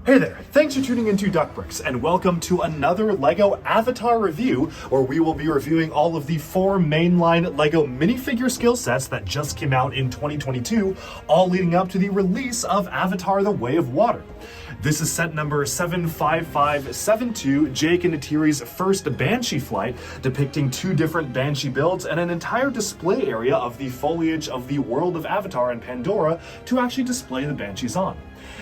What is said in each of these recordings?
Hey there, thanks for tuning into Duckbricks, and welcome to another LEGO Avatar review, where we will be reviewing all of the 4 mainline LEGO minifigure skill sets that just came out in 2022, all leading up to the release of Avatar: The Way of Water. This is set number 75572, Jake and Neytiri's first Banshee flight, depicting 2 different Banshee builds and an entire display area of the foliage of the world of Avatar and Pandora to actually display the Banshees on.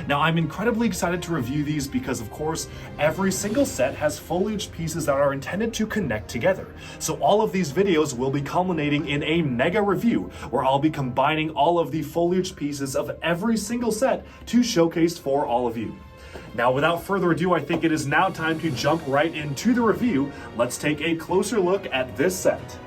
Now, I'm incredibly excited to review these because, of course, every single set has foliage pieces that are intended to connect together. So all of these videos will be culminating in a mega review where I'll be combining all of the foliage pieces of every single set to showcase for all of you. Now, without further ado, I think it is now time to jump right into the review. Let's take a closer look at this set.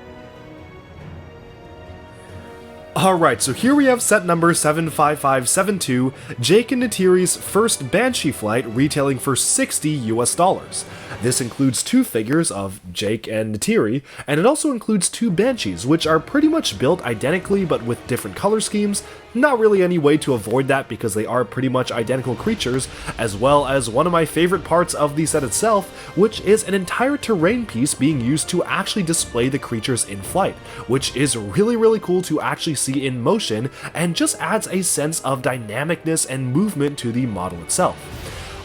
Alright, so here we have set number 75572, Jake and Neytiri's first Banshee flight, retailing for $60 US. This includes 2 figures of Jake and Neytiri, and it also includes 2 Banshees, which are pretty much built identically but with different color schemes. Not really any way to avoid that because they are pretty much identical creatures, as well as one of my favorite parts of the set itself, which is an entire terrain piece being used to actually display the creatures in flight, which is really cool to actually see in motion and just adds a sense of dynamicness and movement to the model itself.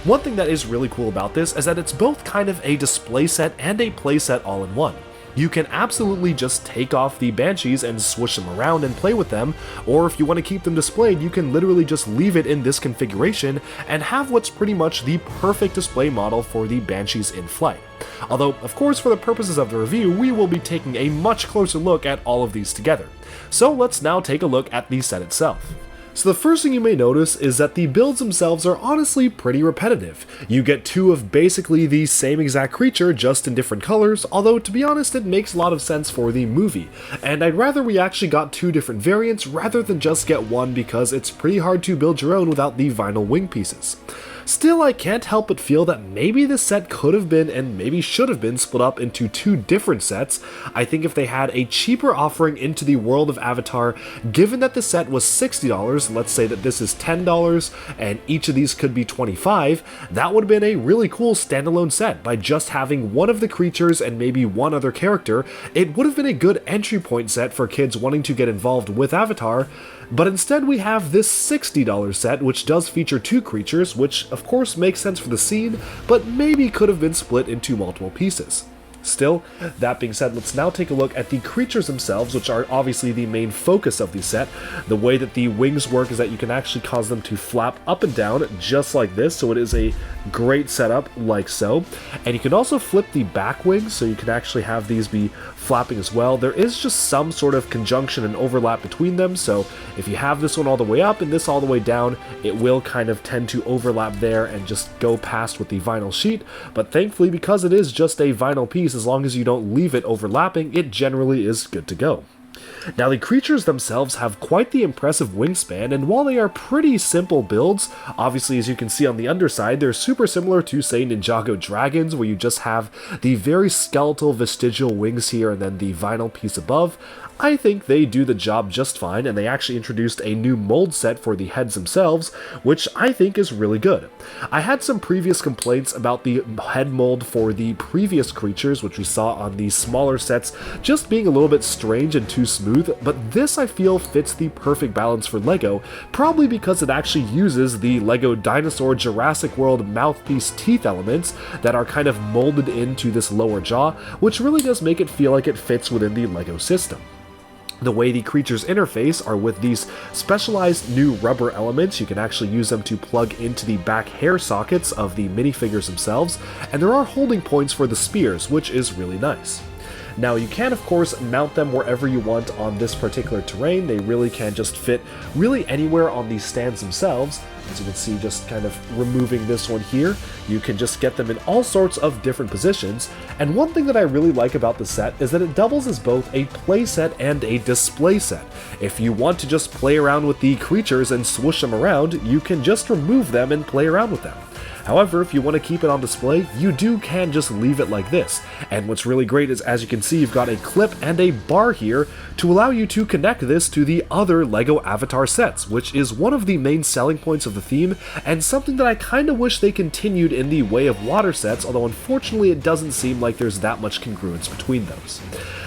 One thing that is really cool about this is that it's both kind of a display set and a playset all in one. You can absolutely just take off the Banshees and swoosh them around and play with them, or if you want to keep them displayed, you can literally just leave it in this configuration and have what's pretty much the perfect display model for the Banshees in flight. Although, of course, for the purposes of the review, we will be taking a much closer look at all of these together. So let's now take a look at the set itself. So the first thing you may notice is that the builds themselves are honestly pretty repetitive. You get 2 of basically the same exact creature, just in different colors, although to be honest it makes a lot of sense for the movie. And I'd rather we actually got 2 different variants rather than just get one because it's pretty hard to build your own without the vinyl wing pieces. Still, I can't help but feel that maybe this set could have been and maybe should have been split up into 2 different sets. I think if they had a cheaper offering into the world of Avatar, given that the set was $60, let's say that this is $10 and each of these could be $25, that would have been a really cool standalone set. By just having one of the creatures and maybe one other character, it would have been a good entry point set for kids wanting to get involved with Avatar. But instead we have this $60 set, which does feature 2 creatures, which of course makes sense for the scene, but maybe could have been split into multiple pieces. Still, that being said, let's now take a look at the creatures themselves, which are obviously the main focus of the set. The way that the wings work is that you can actually cause them to flap up and down just like this, so it is a great setup like so. And you can also flip the back wings, so you can actually have these be flapping as well. There is just some sort of conjunction and overlap between them, so if you have this one all the way up and this all the way down, it will kind of tend to overlap there and just go past with the vinyl sheet. But thankfully, because it is just a vinyl piece, as long as you don't leave it overlapping, it generally is good to go. Now, the creatures themselves have quite the impressive wingspan, and while they are pretty simple builds, obviously as you can see on the underside, they're super similar to, say, Ninjago dragons, where you just have the very skeletal vestigial wings here and then the vinyl piece above. I think they do the job just fine, and they actually introduced a new mold set for the heads themselves, which I think is really good. I had some previous complaints about the head mold for the previous creatures, which we saw on the smaller sets, just being a little bit strange and too smooth, but this I feel fits the perfect balance for LEGO, probably because it actually uses the LEGO Dinosaur Jurassic World mouthpiece teeth elements that are kind of molded into this lower jaw, which really does make it feel like it fits within the LEGO system. The way the creatures interface are with these specialized new rubber elements. You can actually use them to plug into the back hair sockets of the minifigures themselves, and there are holding points for the spears, which is really nice. Now, you can of course mount them wherever you want on this particular terrain. They really can just fit really anywhere on these stands themselves. As you can see, just kind of removing this one here, you can just get them in all sorts of different positions. And one thing that I really like about the set is that it doubles as both a playset and a display set. If you want to just play around with the creatures and swoosh them around, you can just remove them and play around with them. However, if you want to keep it on display, you can just leave it like this. And what's really great is, as you can see, you've got a clip and a bar here to allow you to connect this to the other LEGO Avatar sets, which is one of the main selling points of the theme, and something that I kinda wish they continued in the Way of Water sets, although unfortunately it doesn't seem like there's that much congruence between those.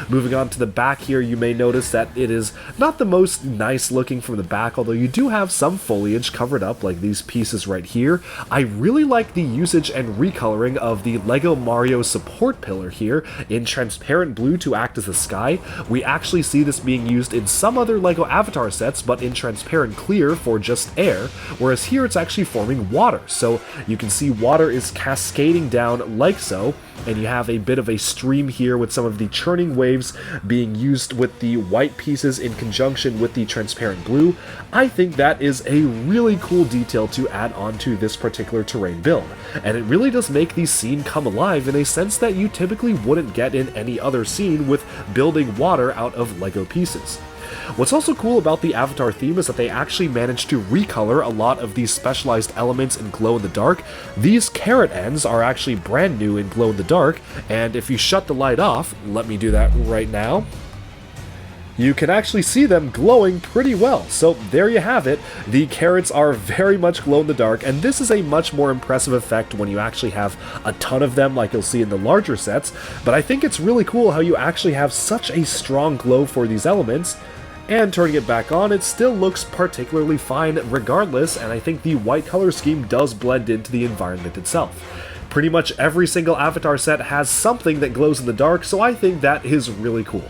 Moving on to the back here, you may notice that it is not the most nice looking from the back, although you do have some foliage covered up like these pieces right here. I really like the usage and recoloring of the LEGO Mario support pillar here in transparent blue to act as the sky. We actually see this being used in some other LEGO Avatar sets, but in transparent clear for just air, whereas here it's actually forming water. So you can see water is cascading down like so, and you have a bit of a stream here with some of the churning waves being used with the white pieces in conjunction with the transparent blue. I think that is a really cool detail to add onto this particular terrain build, and it really does make the scene come alive in a sense that you typically wouldn't get in any other scene with building water out of LEGO pieces. What's also cool about the Avatar theme is that they actually managed to recolor a lot of these specialized elements in glow-in-the-dark. These carrot ends are actually brand new in glow-in-the-dark, and if you shut the light off, let me do that right now, you can actually see them glowing pretty well. So there you have it. The carrots are very much glow in the dark, and this is a much more impressive effect when you actually have a ton of them like you'll see in the larger sets, but I think it's really cool how you actually have such a strong glow for these elements. And turning it back on, it still looks particularly fine regardless, and I think the white color scheme does blend into the environment itself. Pretty much every single Avatar set has something that glows in the dark, so I think that is really cool.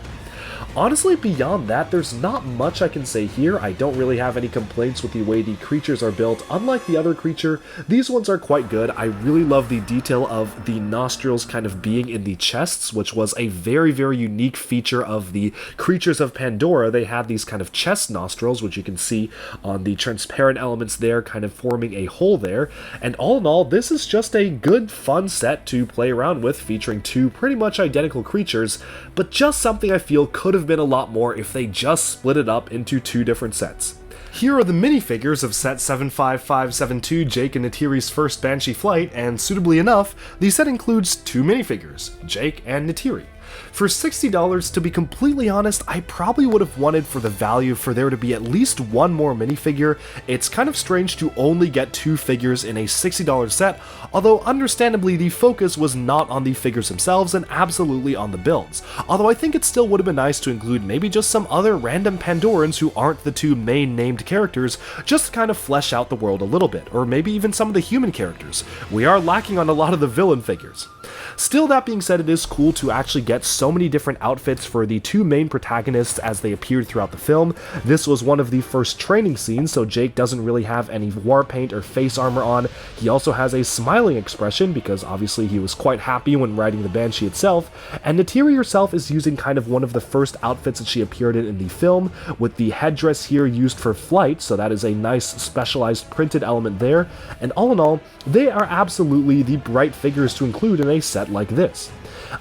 Honestly, beyond that, there's not much I can say here. I don't really have any complaints with the way the creatures are built. Unlike the other creature, these ones are quite good. I really love the detail of the nostrils kind of being in the chests, which was a very, very unique feature of the creatures of Pandora. They had these kind of chest nostrils, which you can see on the transparent elements there, kind of forming a hole there. And all in all, this is just a good, fun set to play around with, featuring two pretty much identical creatures, but just something I feel could have been a lot more if they just split it up into two different sets. Here are the minifigures of set 75572, Jake and Neytiri's first Banshee flight, and suitably enough, the set includes two minifigures, Jake and Neytiri. For $60, to be completely honest, I probably would have wanted for the value for there to be at least one more minifigure. It's kind of strange to only get two figures in a $60 set, although understandably the focus was not on the figures themselves and absolutely on the builds. Although I think it still would have been nice to include maybe just some other random Pandorans who aren't the two main named characters, just to kind of flesh out the world a little bit, or maybe even some of the human characters. We are lacking on a lot of the villain figures. Still, that being said, it is cool to actually get so many different outfits for the two main protagonists as they appeared throughout the film. This was one of the first training scenes, so Jake doesn't really have any war paint or face armor on. He also has a smiling expression because obviously he was quite happy when riding the Banshee itself, and Neytiri herself is using kind of one of the first outfits that she appeared in the film, with the headdress here used for flight, so that is a nice specialized printed element there, and all in all, they are absolutely the bright figures to include in a set like this.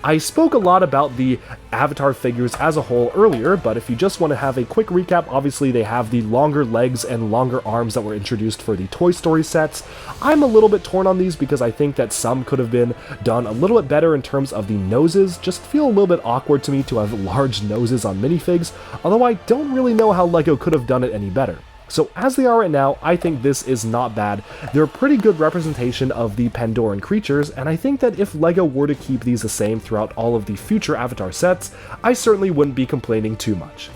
I spoke a lot about the Avatar figures as a whole earlier, but if you just want to have a quick recap, obviously they have the longer legs and longer arms that were introduced for the Toy Story sets. I'm a little bit torn on these because I think that some could have been done a little bit better in terms of the noses. Just feel a little bit awkward to me to have large noses on minifigs, although I don't really know how LEGO could have done it any better. So as they are right now, I think this is not bad. They're a pretty good representation of the Pandoran creatures, and I think that if LEGO were to keep these the same throughout all of the future Avatar sets, I certainly wouldn't be complaining too much.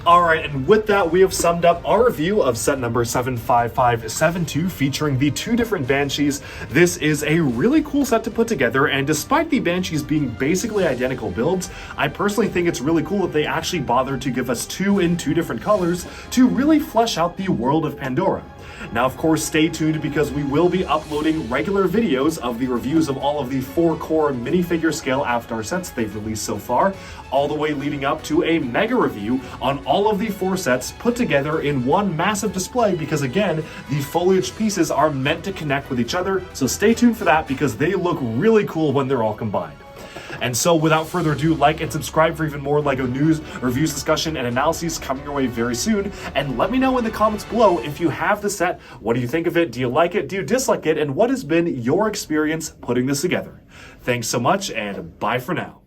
Alright, and with that, we have summed up our review of set number 75572 featuring the two different Banshees. This is a really cool set to put together, and despite the Banshees being basically identical builds, I personally think it's really cool that they actually bothered to give us two in two different colors to really flesh out the world of Pandora. Now, of course, stay tuned because we will be uploading regular videos of the reviews of all of the 4 core minifigure scale Avatar sets they've released so far, all the way leading up to a mega review on all of the 4 sets put together in one massive display because, again, the foliage pieces are meant to connect with each other, so stay tuned for that because they look really cool when they're all combined. And so without further ado, like and subscribe for even more LEGO news, reviews, discussion, and analyses coming your way very soon. And let me know in the comments below if you have the set, what do you think of it, do you like it, do you dislike it, and what has been your experience putting this together. Thanks so much, and bye for now.